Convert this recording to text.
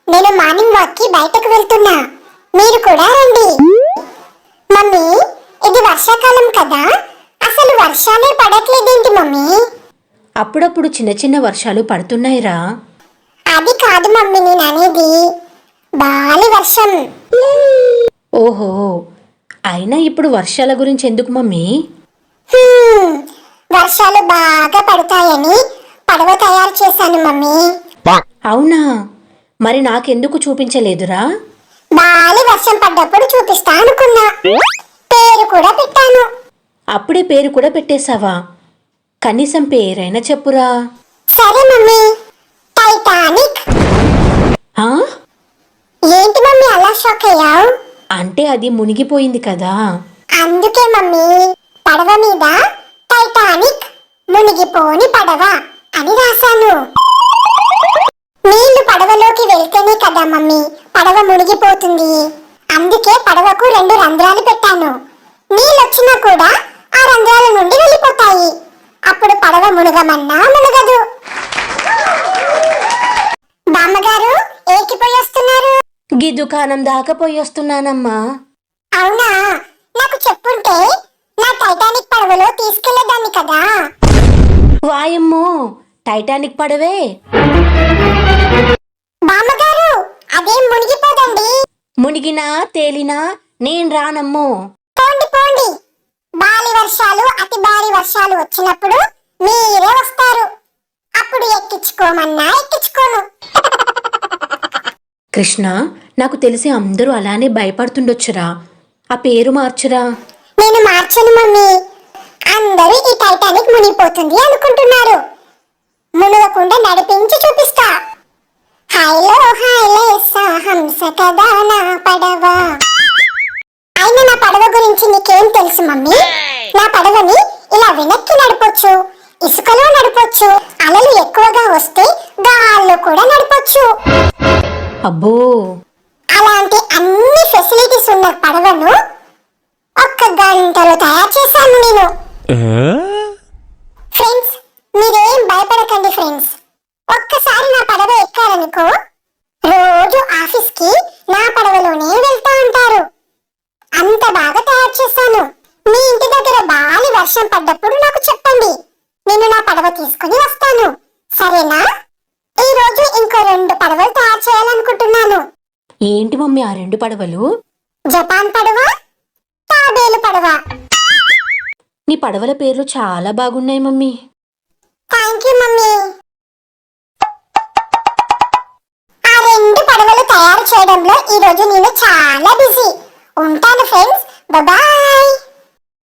నేను morning walk కి బయటకు వెళ్తున్నా, మీరు కూడా రండి. మమ్మీ, ఇది వర్షాకాలం కదా, అసలు వర్షాలే పడట్లేదేంటి మమ్మీ? అప్పుడప్పుడు చిన్న చిన్న వర్షాలు పడుతున్నాయిరా. అది కాదు మమ్మీ, నేను అనేది బాలి వర్షం. ఓహో, అయినా ఇప్పుడు వర్షాల గురించి ఎందుకు మమ్మీ? వర్షాలు బాగా పడతాయని పడవ తయారు చేశాను మమ్మీ. అవునా, మరి నాకెందుకు చూపించలేదురా? బాలి వర్షం పడ్డప్పుడు చూపిస్తా అనుకున్నా, పేరు కూడా పెట్టాను. అప్పుడే పేరు కూడా పెట్టేశావా? కనీసం పేరైనా చెప్పురా. సరే మమ్మీ, టైటానిక్. ఆ? ఏంటి మమ్మీ అలా షాక్ అయ్యావు? అంటే అది మునిగిపోయింది కదా. అందుకే మమ్మీ పడవ మీద టైటానిక్ మునిగిపోని పడవ అని రాశాను. నీళ్లు పడవలోకి వెళ్తేనే కదా మమ్మీ పడవ మునిగిపోతుంది. అందుకే పడవకు 2 రంధ్రాలు పెట్టాను. నీళ్ళు వచ్చినా కూడా ఆ రంధ్రాల నుండి వెళ్ళిపోతాయి. అప్పుడు పడవ మునగమన్నా మునగదు. బామ్మగారు, ఏకిపోయి వస్తున్నారు? గీ దుకాణం దాకా పోయి వస్తున్నానమ్మా. అవునా, నాకు చెప్పుంటే నా టైటానిక్ పడవలో తీసుకెళ్లేదాన్ని కదా. వాయమ్మో, టైటానిక్ పడవే? బామ్మగారు, అదేం మునిగిపోదండి. మునిగినా తేలినా నేను రానమ్మో. పోండి పోండి, భారీ వర్షాలు అతి భారీ వర్షాలు వచ్చినప్పుడు మీరే వస్తారు. అప్పుడు ఎక్కించుకోమన్నా ఎక్కించుకోను. కృష్ణ, నాకు తెలిసి అందరూ అలానే భయపడుతుండొచ్చురా. ఆ పేరు మార్చురా. నేను మార్చను మమ్మీ. అందరూ ఈ టైటానిక్ మునిగిపోతుంది అనుకుంటున్నారు. మునగకుండా నడిపించి చూపిస్తా. హైలో హైలేసా హంస కదా నా పడవ. అయినా నా పడవ గురించి నీకేం తెలుసు మమ్మీ? నా పడవని ఇలా వెనక్కి నడపొచ్చు, ఇసుకలో నడపొచ్చు, అలలు ఎక్కువగా వస్తే గాల్లో కూడా నడపొచ్చు. అబ్బో, అలాంటి అన్ని ఫెసిలిటీస్ ఉన్న పడవను 1 గంటలో తయారు చేశాను నేను. ఫ్రెండ్స్, మీరేం భయపడకండి ఫ్రెండ్స్. ఒక్కసారి నా పడవ ఎక్కారనుకో, రోజు ఆఫీస్ కి నా పడవలోనే వెళ్తా ఉంటారు. అంత బాగా తయారు చేశాను. మీ ఇంటి దగ్గర బాగా వర్షం పడ్డప్పుడు నాకు చెప్పండి, నేను నా పడవ తీసుకుని వస్తాను. సరేనా? ఈ రోజు ఇంకో 2 పడవలు తయారు చేయాలనుకుంటున్నాను. ఏంటి మమ్మీ ఆ 2 పడవలు? జపాన్ పడవ, తాబేలు పడవ. నీ పడవల పేర్లు చాలా బాగున్నాయి మమ్మీ. Thank you mummy. ఆ 2 పడవలు తయారు చేయడంలో ఈ రోజు నేను చాలా బిజీ ఉంటాను ఫ్రెండ్స్. బాయ్.